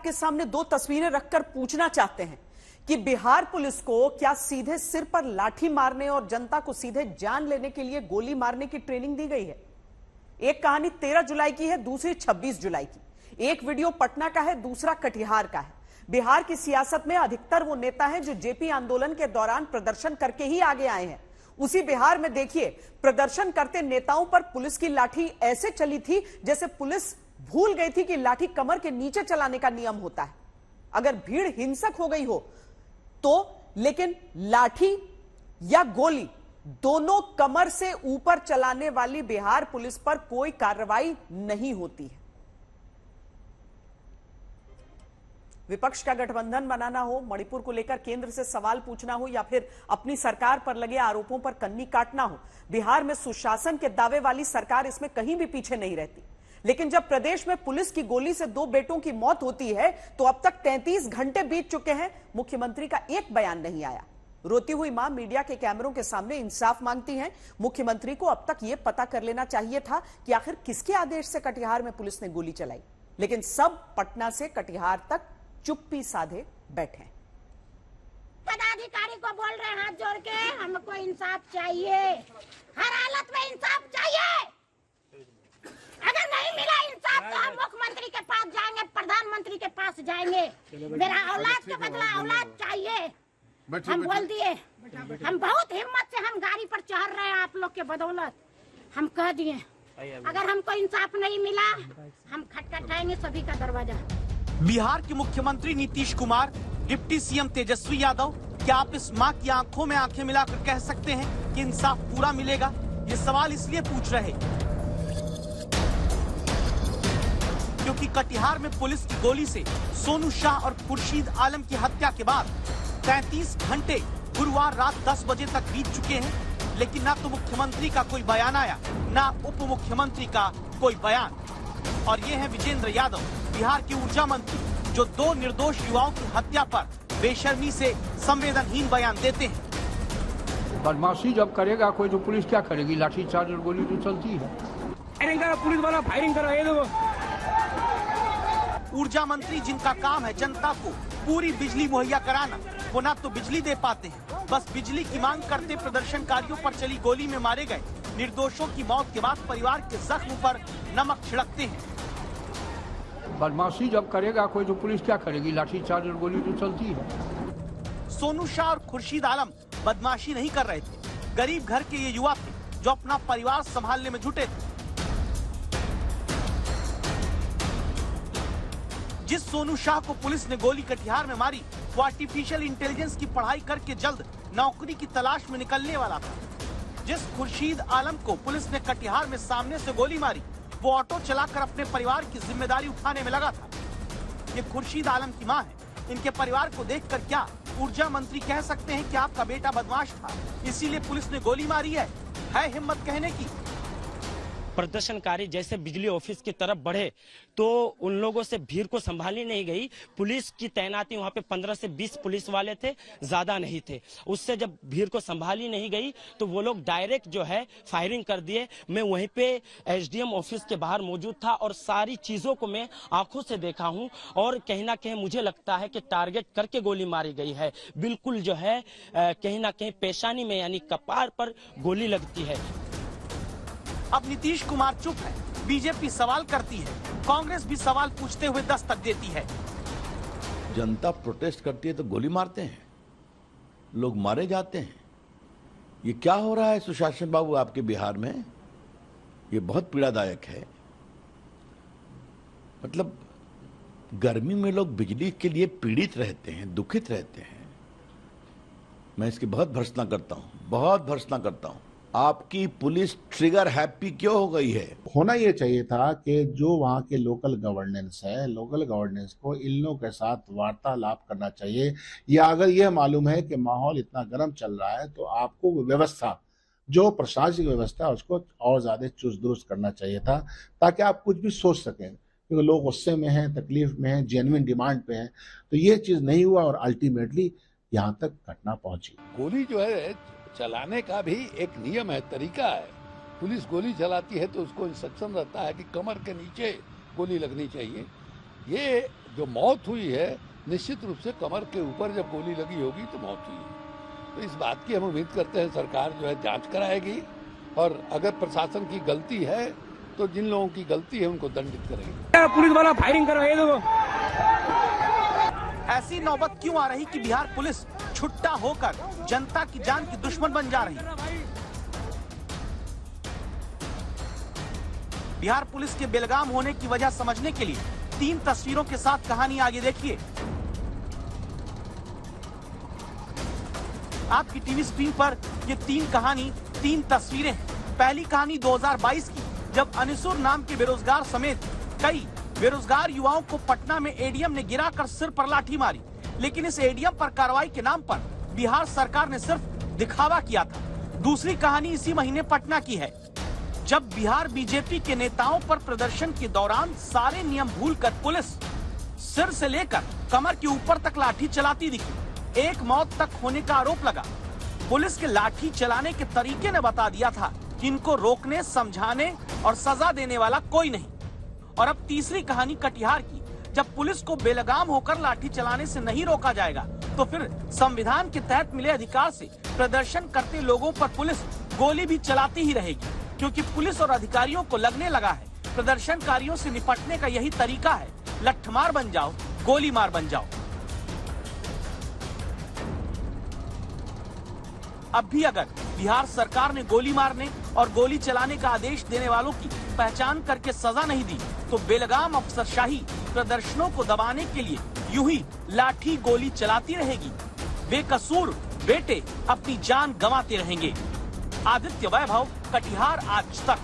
आपके सामने दो तस्वीरें रखकर पूछना चाहते हैं कि बिहार पुलिस को क्या सीधे सिर पर लाठी मारने और जनता को सीधे जान लेने के लिए गोली मारने की ट्रेनिंग दी गई है? एक कहानी 13 जुलाई की है, दूसरी 26 जुलाई की। एक वीडियो पटना का है, दूसरा कटिहार का है। बिहार की सियासत में अधिकतर वो नेता हैं जो जेपी आंदोलन के दौरान प्रदर्शन करके ही आगे आए हैं। उसी बिहार में देखिए, प्रदर्शन करते नेताओं पर पुलिस की लाठी ऐसे चली थी जैसे पुलिस भूल गई थी कि लाठी कमर के नीचे चलाने का नियम होता है अगर भीड़ हिंसक हो गई हो तो, लेकिन लाठी या गोली दोनों कमर से ऊपर चलाने वाली बिहार पुलिस पर कोई कार्रवाई नहीं होती है। विपक्ष का गठबंधन बनाना हो, मणिपुर को लेकर केंद्र से सवाल पूछना हो या फिर अपनी सरकार पर लगे आरोपों पर कन्नी काटना हो, बिहार में सुशासन के दावे वाली सरकार इसमें कहीं भी पीछे नहीं रहती। लेकिन जब प्रदेश में पुलिस की गोली से 2 बेटों की मौत होती है तो अब तक 33 घंटे बीत चुके हैं, मुख्यमंत्री का एक बयान नहीं आया। रोती हुई मां मीडिया के कैमरों के सामने इंसाफ मांगती हैं। मुख्यमंत्री को अब तक यह पता कर लेना चाहिए था कि आखिर किसके आदेश से कटिहार में पुलिस ने गोली चलाई, लेकिन सब पटना से कटिहार तक चुप्पी साधे बैठे। पदाधिकारी को बोल रहे हैं हाथ जोड़ के, हमको इंसाफ चाहिए, हर हालत में इंसाफ चाहिए। अगर नहीं मिला इंसाफ तो हम मुख्यमंत्री के पास जाएंगे, प्रधानमंत्री के पास जाएंगे। मेरा औलाद के बदला औलाद चाहिए। हम बोल दिए, हम बहुत हिम्मत से हम गाड़ी पर चढ़ रहे हैं आप लोग के बदौलत। हम कह दिए अगर हमको इंसाफ नहीं मिला हम खटखटाएंगे सभी का दरवाजा। बिहार के मुख्यमंत्री नीतीश कुमार, डिप्टी सीएम तेजस्वी यादव, क्या आप इस मां की आंखों में आंखें मिलाकर कह सकते हैं कि इंसाफ पूरा मिलेगा? ये सवाल इसलिए पूछ रहे क्योंकि कटिहार में पुलिस की गोली से सोनू शाह और खुर्शीद आलम की हत्या के बाद 33 घंटे गुरुवार रात 10 बजे तक बीत चुके हैं, लेकिन ना तो मुख्यमंत्री का कोई बयान आया, ना उप मुख्यमंत्री का कोई बयान। और ये है विजेंद्र यादव, बिहार के ऊर्जा मंत्री, जो 2 निर्दोष युवाओं की हत्या पर बेशर्मी से संवेदनहीन बयान देते हैं। बदमाशी जब करेगा कोई तो पुलिस क्या करेगी? लाठीचार्ज और गोली तो चलती है। फायरिंग करो, पुलिस वाला फायरिंग करो, ये देखो। ऊर्जा मंत्री जिनका काम है जनता को पूरी बिजली मुहैया कराना, वो ना तो बिजली दे पाते हैं, बस बिजली की मांग करते प्रदर्शनकारियों पर चली गोली में मारे गए निर्दोषों की मौत के बाद परिवार के जख्म पर नमक छिड़कते हैं। बदमाशी जब करेगा कोई तो पुलिस क्या करेगी? लाठीचार्ज और गोली तो चलती है। सोनू शाह और खुर्शीद आलम बदमाशी नहीं कर रहे थे, गरीब घर के ये युवा थे जो अपना परिवार संभालने में जुटे थे। जिस सोनू शाह को पुलिस ने गोली कटिहार में मारी, वो आर्टिफिशियल इंटेलिजेंस की पढ़ाई करके जल्द नौकरी की तलाश में निकलने वाला था। जिस खुर्शीद आलम को पुलिस ने कटिहार में सामने से गोली मारी, वो ऑटो चलाकर अपने परिवार की जिम्मेदारी उठाने में लगा था। ये खुर्शीद आलम की मां है। इनके परिवार को देखकर क्या ऊर्जा मंत्री कह सकते हैं कि आपका बेटा बदमाश था, इसीलिए पुलिस ने गोली मारी है हिम्मत कहने की? प्रदर्शनकारी जैसे बिजली ऑफिस की तरफ बढ़े तो उन लोगों से भीड़ को संभाली नहीं गई। पुलिस की तैनाती वहां पे 15 से 20 पुलिस वाले थे, ज्यादा नहीं थे। उससे जब भीड़ को संभाली नहीं गई तो वो लोग डायरेक्ट जो है फायरिंग कर दिए। मैं वहीं पे एसडीएम ऑफिस के बाहर मौजूद था और सारी चीजों को मैं आंखों से देखा हूं और कहीं ना कहीं मुझे लगता है कि टारगेट करके गोली मारी गई है। बिल्कुल जो है कहीं ना कहीं पेशानी में यानी कपार पर गोली लगती है। अब नीतीश कुमार चुप है, बीजेपी सवाल करती है, कांग्रेस भी सवाल पूछते हुए दस्तक देती है। जनता प्रोटेस्ट करती है तो गोली मारते हैं, लोग मारे जाते हैं। ये क्या हो रहा है सुशासन बाबू आपके बिहार में? ये बहुत पीड़ादायक है। मतलब गर्मी में लोग बिजली के लिए पीड़ित रहते हैं, दुखित रहते हैं। मैं इसकी बहुत भर्त्सना करता हूं, बहुत भर्त्सना करता हूं। आपकी पुलिस ट्रिगर हैप्पी क्यों हो गई है? होना ये चाहिए था कि जो वहाँ के लोकल गवर्नेंस है, लोकल गवर्नेंस को इन लोगों के साथ वार्तालाप करना चाहिए। या अगर यह मालूम है कि माहौल इतना गर्म चल रहा है तो आपको व्यवस्था, जो प्रशासनिक व्यवस्था है, उसको और ज्यादा चुस्त दुरुस्त करना चाहिए था, ताकि आप कुछ भी सोच सकें। क्योंकि लोग गुस्से में हैं, तकलीफ में हैं, जेन्युइन डिमांड पे हैं। तो ये चीज नहीं हुआ और अल्टीमेटली यहाँ तक घटना पहुंची। गोली जो है चलाने का भी एक नियम है, तरीका है। पुलिस गोली चलाती है तो उसको इंस्ट्रक्शन रहता है कि कमर के नीचे गोली लगनी चाहिए। ये जो मौत हुई है निश्चित रूप से कमर के ऊपर जब गोली लगी होगी तो मौत हुई है। तो इस बात की हम उम्मीद करते हैं सरकार जो है जांच कराएगी और अगर प्रशासन की गलती है तो जिन लोगों की गलती है उनको दंडित करेंगे। पुलिस वाला फायरिंग कर रहा है, ये देखो। ऐसी नौबत क्यों आ रही कि बिहार पुलिस छुट्टा होकर जनता की जान की दुश्मन बन जा रही है? बिहार पुलिस के बेलगाम होने की वजह समझने के लिए 3 तस्वीरों के साथ कहानी आगे देखिए। आपकी टीवी स्क्रीन पर ये 3 कहानी, 3 तस्वीरें हैं। पहली कहानी 2022 की, जब अनिसुर नाम के बेरोजगार समेत कई बेरोजगार युवाओं को पटना में एडीएम ने गिराकर सिर पर लाठी मारी। लेकिन इस एडीएम पर कार्रवाई के नाम पर बिहार सरकार ने सिर्फ दिखावा किया था। दूसरी कहानी इसी महीने पटना की है, जब बिहार बीजेपी के नेताओं पर प्रदर्शन के दौरान सारे नियम भूलकर पुलिस सिर से लेकर कमर के ऊपर तक लाठी चलाती दिखी। एक मौत तक होने का आरोप लगा। पुलिस के लाठी चलाने के तरीके ने बता दिया था कि इनको रोकने, समझाने और सजा देने वाला कोई नहीं। और अब तीसरी कहानी कटिहार की, जब पुलिस को बेलगाम होकर लाठी चलाने से नहीं रोका जाएगा तो फिर संविधान के तहत मिले अधिकार से प्रदर्शन करते लोगों पर पुलिस गोली भी चलाती ही रहेगी, क्योंकि पुलिस और अधिकारियों को लगने लगा है प्रदर्शनकारियों से निपटने का यही तरीका है, लठमार बन जाओ, गोली मार बन जाओ। अब भी अगर बिहार सरकार ने गोली मारने और गोली चलाने का आदेश देने वालों की पहचान करके सजा नहीं दी तो बेलगाम अफसरशाही प्रदर्शनों को दबाने के लिए यूं ही लाठी गोली चलाती रहेगी। बेकसूर बेटे अपनी जान गंवाते रहेंगे। आदित्य वैभव, कटिहार आज तक।